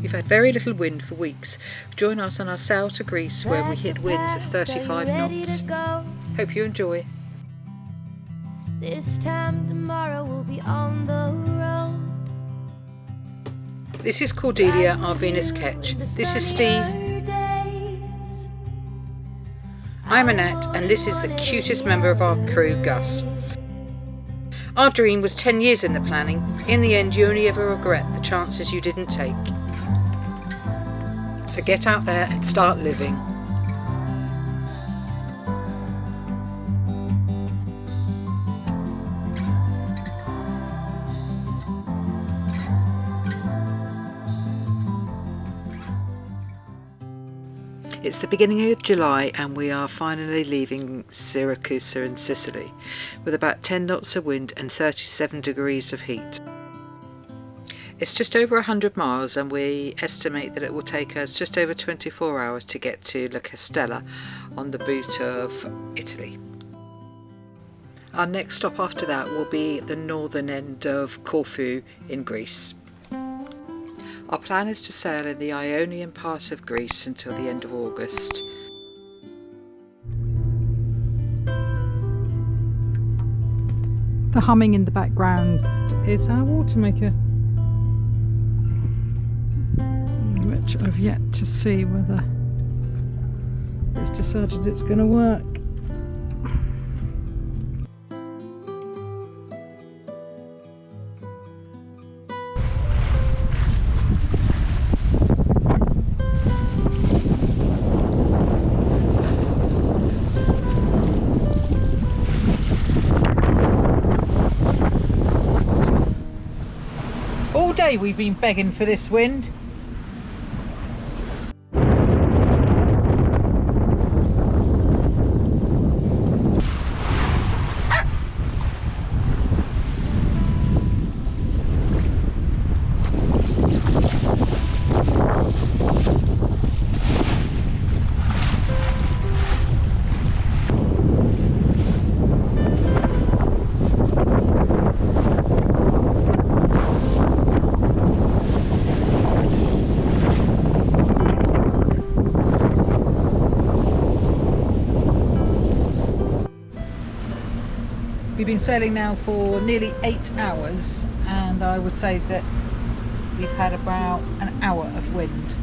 We've had very little wind for weeks. Join us on our sail to Greece where we hit winds of 35 knots. Hope you enjoy. This time tomorrow we'll be on the road. This is Cordelia, our Venus ketch. This is Steve. I'm Annette, and this is the cutest member of our crew, Gus. Our dream was 10 years in the planning. In the end, you only ever regret the chances you didn't take. So get out there and start living. It's the beginning of July and we are finally leaving Syracuse in Sicily with about 10 knots of wind and 37 degrees of heat. It's just over 100 miles and we estimate that it will take us just over 24 hours to get to La Castella on the boot of Italy. Our next stop after that will be the northern end of Corfu in Greece. Our plan is to sail in the Ionian part of Greece until the end of August. The humming in the background is our water maker, which I've yet to see whether it's decided it's going to work. All day we've been begging for this wind. We've been sailing now for nearly 8 hours and I would say that we've had about an hour of wind,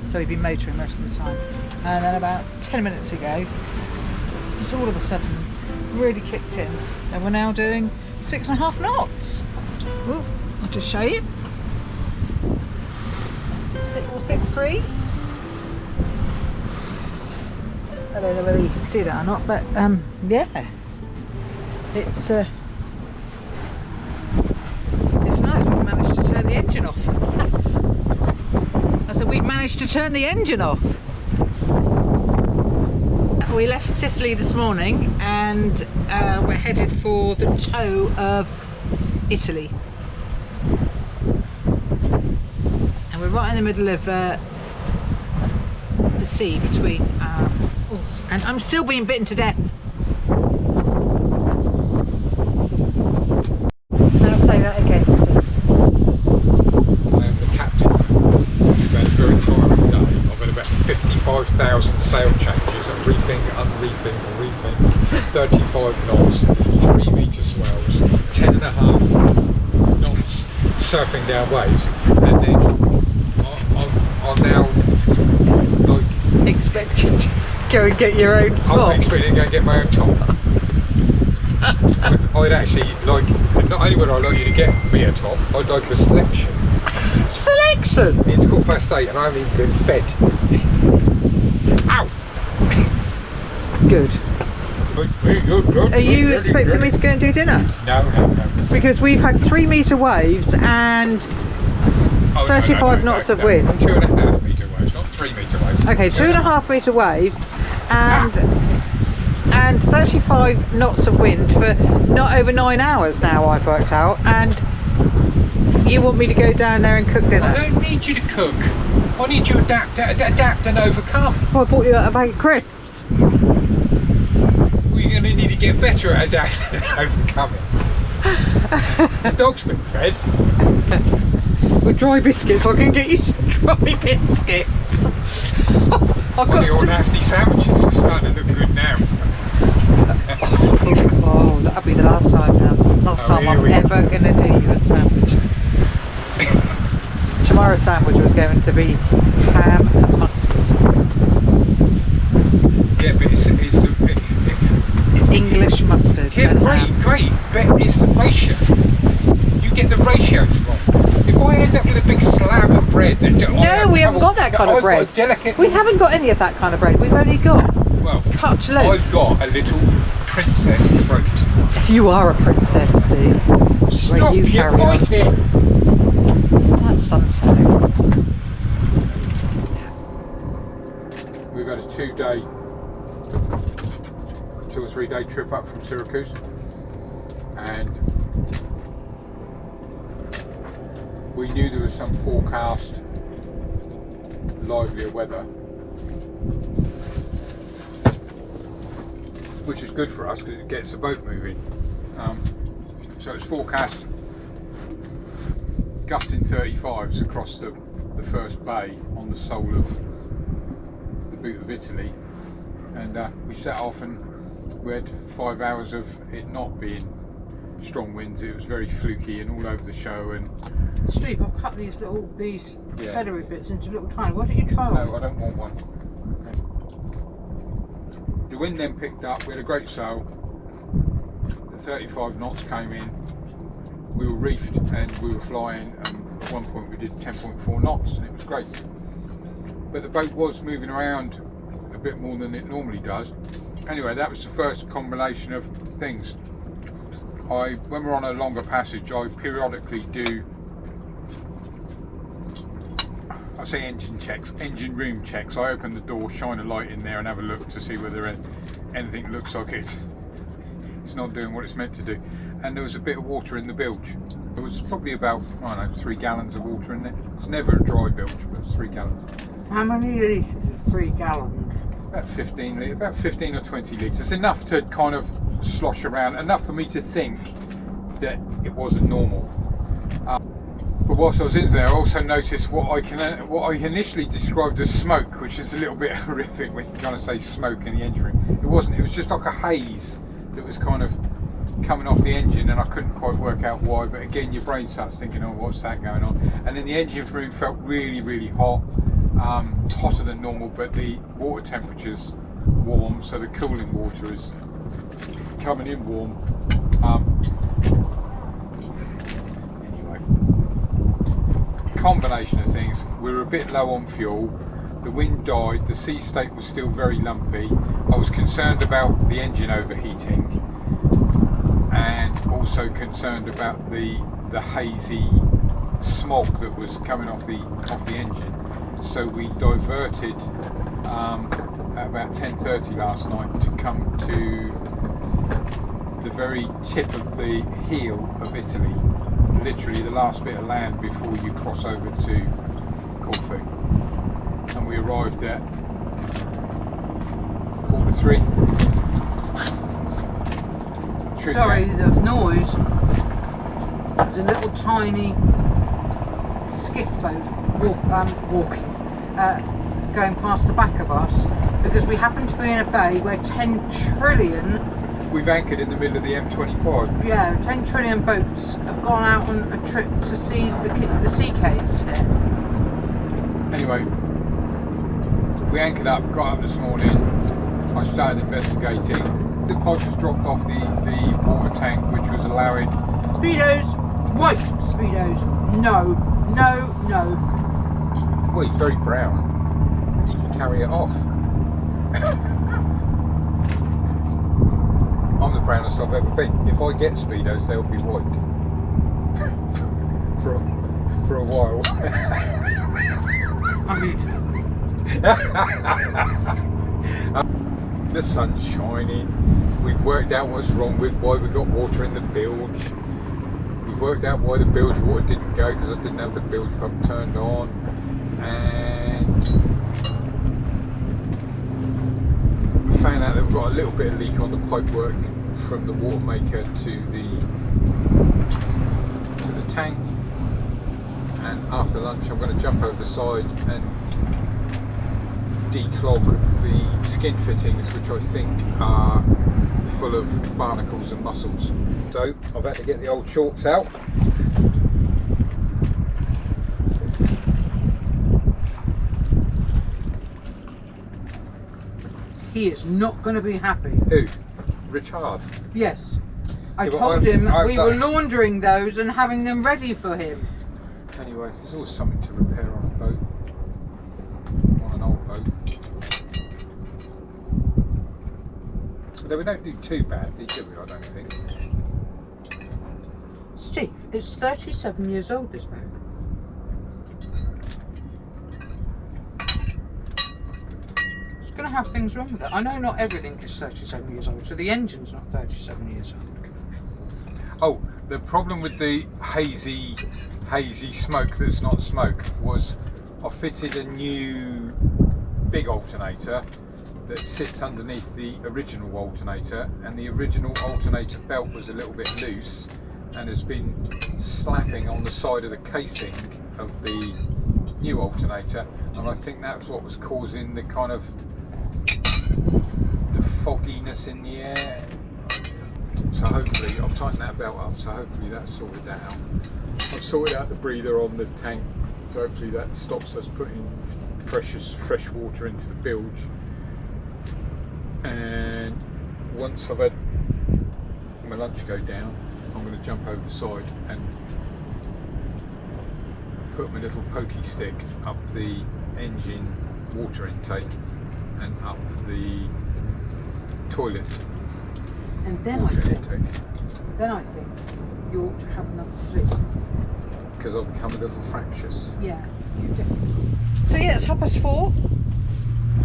so we've been motoring most of the time, and then about 10 minutes ago just all of a sudden really kicked in and we're now doing 6.5 knots. Ooh, I'll just show you. 6.3. I don't know whether you can see that or not, but yeah. It's nice. We managed to turn the engine off. I said we managed to turn the engine off. We left Sicily this morning and we're headed for the toe of Italy. And we're right in the middle of the sea between. And I'm still being bitten to death. Say that again, Steve. I am the captain. We've had a very tiring day. I've had about 55,000 sail changes and rethink, unrethink, rethink, 35 knots, 3 metre swells, 10.5 knots surfing down waves, and then I'm now like expected to go and get your own top. I'm expecting to go and get my own top. I'd actually like, not only would I like you to get me a top, I'd like a selection. Selection? It's 8:15 and I haven't even been fed. Ow! Good. Are you expecting me to go and do dinner? No. Because we've had 3 metre waves and 35 knots of wind. 2.5 metre waves, not 3 metre waves. Okay, 2.5 metre waves and 35 knots of wind for not over 9 hours now, I've worked out, and you want me to go down there and cook dinner? I don't need you to cook. I need you to adapt and overcome. Well, I bought you a bag of crisps. Well, you're going to need to get better at adapting and overcoming. The dog's been fed. With dry biscuits, I can get you some dry biscuits. I've got Your some... nasty sandwiches are starting to look good now. Oh, that'll be the last time now. Last time I'm ever going to do you a sandwich. Tomorrow's sandwich was going to be ham and mustard. Yeah, but it's English mustard. yeah, and great, ham. great. But it's the ratio. You get the ratios wrong. If I end up with a big slab of bread, then No, we haven't got that kind of bread. We haven't got any of that kind of bread. We've only got cut loaf. I've got a little princess throat. You are a princess, Steve. Stop you carry on. biting. That's sunset. We've had a 2 or 3 day trip up from Syracuse, and we knew there was some forecast livelier weather, which is good for us because it gets the boat moving. So it's forecast gusting 35s across the first bay on the sole of the boot of Italy, and we set off and we had 5 hours of it not being strong winds. It was very fluky and all over the show. And Steve, I've cut these celery bits into little tiny. Why don't you try one? no, I don't want one. The wind then picked up. We had a great sail. The 35 knots came in. We were reefed and we were flying. At one point we did 10.4 knots and it was great. But the boat was moving around a bit more than it normally does. Anyway, that was the first combination of things. When we're on a longer passage, I periodically do, I say engine room checks. I open the door, shine a light in there and have a look to see whether anything looks like it's not doing what it's meant to do. And there was a bit of water in the bilge. There was probably about, I don't know, 3 gallons of water in there. It's never a dry bilge, but it's 3 gallons. How many litres is 3 gallons? About 15 or 20 litres. Enough to kind of slosh around, enough for me to think that it wasn't normal. But whilst I was in there, I also noticed what I initially described as smoke, which is a little bit horrific when you kind of say smoke in the engine room. It wasn't. It was just like a haze that was kind of coming off the engine, and I couldn't quite work out why. But again, your brain starts thinking, oh, what's that going on? And then the engine room felt really, really hot. Hotter than normal, but the water temperature's warm, so the cooling water is coming in warm. Anyway, combination of things. We were a bit low on fuel, the wind died, the sea state was still very lumpy. I was concerned about the engine overheating and also concerned about the hazy smog that was coming off the engine. So we diverted at about 10:30 last night to come to the very tip of the heel of Italy, literally the last bit of land before you cross over to Corfu. And we arrived at 3:15. Sorry, the noise. There's a little tiny skiff boat going past the back of us because we happen to be in a bay where 10 trillion... We've anchored in the middle of the M25. Yeah, 10 trillion boats have gone out on a trip to see the sea caves here. Anyway, we anchored up, got up this morning, I started investigating. The pipe was dropped off the water tank, which was allowing... Speedos! White Speedos! No. Well, he's very brown. He can carry it off. I'm the brownest I've ever been. If I get Speedos, they'll be white. for a while. I mean... The sun's shining. We've worked out what's wrong with why we got water in the bilge. We've worked out why the bilge water didn't go because I didn't have the bilge pump turned on, and found out that we've got a little bit of leak on the pipework from the water maker to the to the tank, and after lunch I'm going to jump over the side and declog the skin fittings, which I think are full of barnacles and mussels. So I've had to get the old shorts out. He is not going to be happy. Who? Richard? Yes. I Yeah, but told him I've we were laundering those and having them ready for him. Anyway, there's always something to repair on a boat, on an old boat. Although we don't do too badly, do we? I don't think. Steve, it's 37 years old, this boat. It's going to have things wrong with it. I know not everything is 37 years old, so the engine's not 37 years old. Oh, the problem with the hazy smoke that's not smoke was I fitted a new big alternator that sits underneath the original alternator, and the original alternator belt was a little bit loose and has been slapping on the side of the casing of the new alternator, and I think that's what was causing the kind of the fogginess in the air. So hopefully I've tightened that belt up, so hopefully that's sorted that out. I've sorted out the breather on the tank, so hopefully that stops us putting precious fresh water into the bilge. And once I've had my lunch go down, I'm going to jump over the side and put my little pokey stick up the engine water intake and up the toilet. And then I think you ought to have another sleep. Because I've become a little fractious. Yeah, you definitely. So yeah, it's 4:30,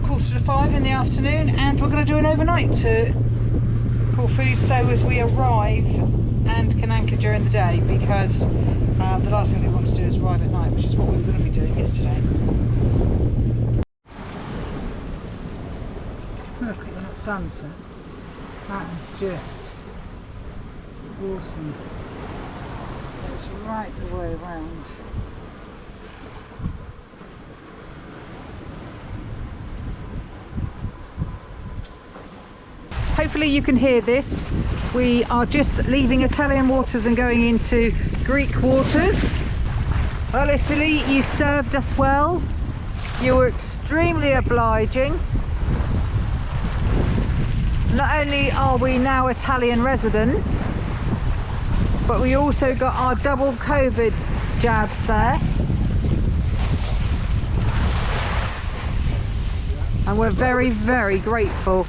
4:45 in the afternoon, and we're going to do an overnight to Corfu, so as we arrive and can anchor during the day, because the last thing they want to do is arrive at night, which is what we were going to be doing yesterday. Look at that sunset. That is just awesome. It's right the way around. Hopefully you can hear this. We are just leaving Italian waters and going into Greek waters. Well, Italy, you served us well. You were extremely obliging. Not only are we now Italian residents, but we also got our double COVID jabs there. And we're very, very grateful.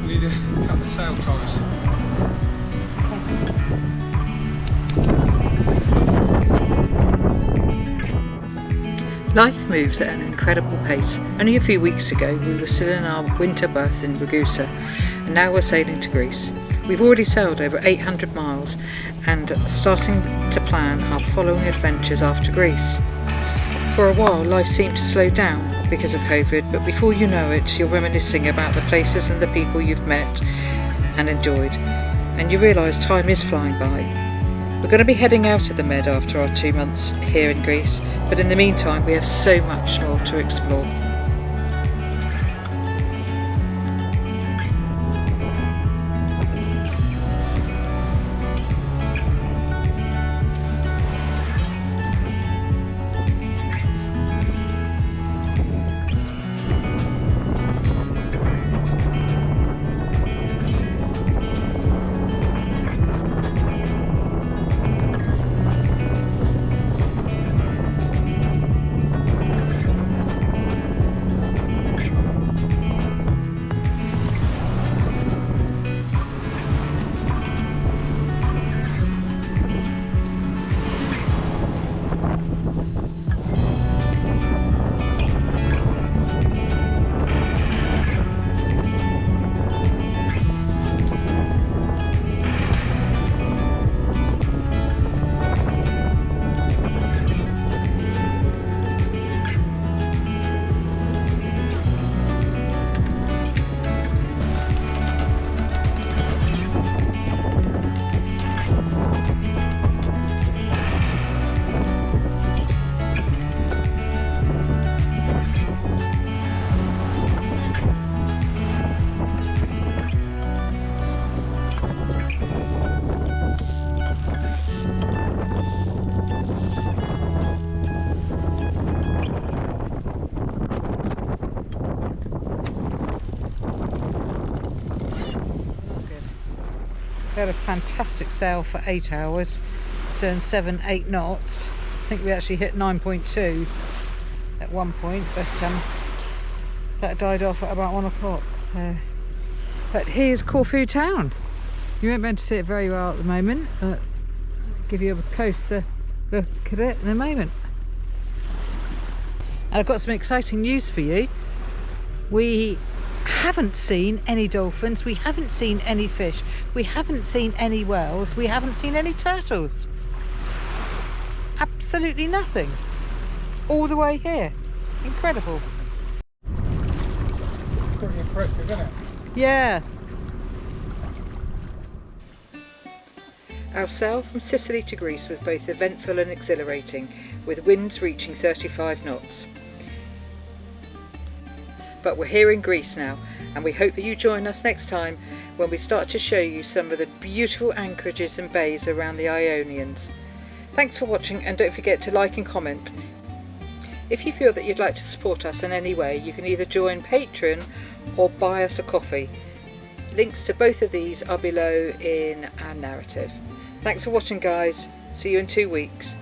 We need to cut the sail ties. Life moves at an incredible pace. Only a few weeks ago we were still in our winter berth in Ragusa, and now we're sailing to Greece. We've already sailed over 800 miles and starting to plan our following adventures after Greece. For a while life seemed to slow down because of COVID, but before you know it you're reminiscing about the places and the people you've met and enjoyed, and you realise time is flying by. We're going to be heading out of the Med after our 2 months here in Greece, but in the meantime we have so much more to explore. We had a fantastic sail for 8 hours, doing 7-8 knots. I think we actually hit 9.2 at one point, but that died off at about 1 o'clock. So. But here's Corfu town. You won't be able to see it very well at the moment, but I'll give you a closer look at it in a moment. And I've got some exciting news for you. We haven't seen any dolphins, we haven't seen any fish, we haven't seen any whales, we haven't seen any turtles. Absolutely nothing. All the way here. Incredible. Pretty impressive, isn't it? Yeah. Our sail from Sicily to Greece was both eventful and exhilarating, with winds reaching 35 knots. But we're here in Greece now, and we hope that you join us next time when we start to show you some of the beautiful anchorages and bays around the Ionians. Thanks for watching, and don't forget to like and comment. If you feel that you'd like to support us in any way, you can either join Patreon or buy us a coffee. Links to both of these are below in our narrative. Thanks for watching, guys. See you in 2 weeks.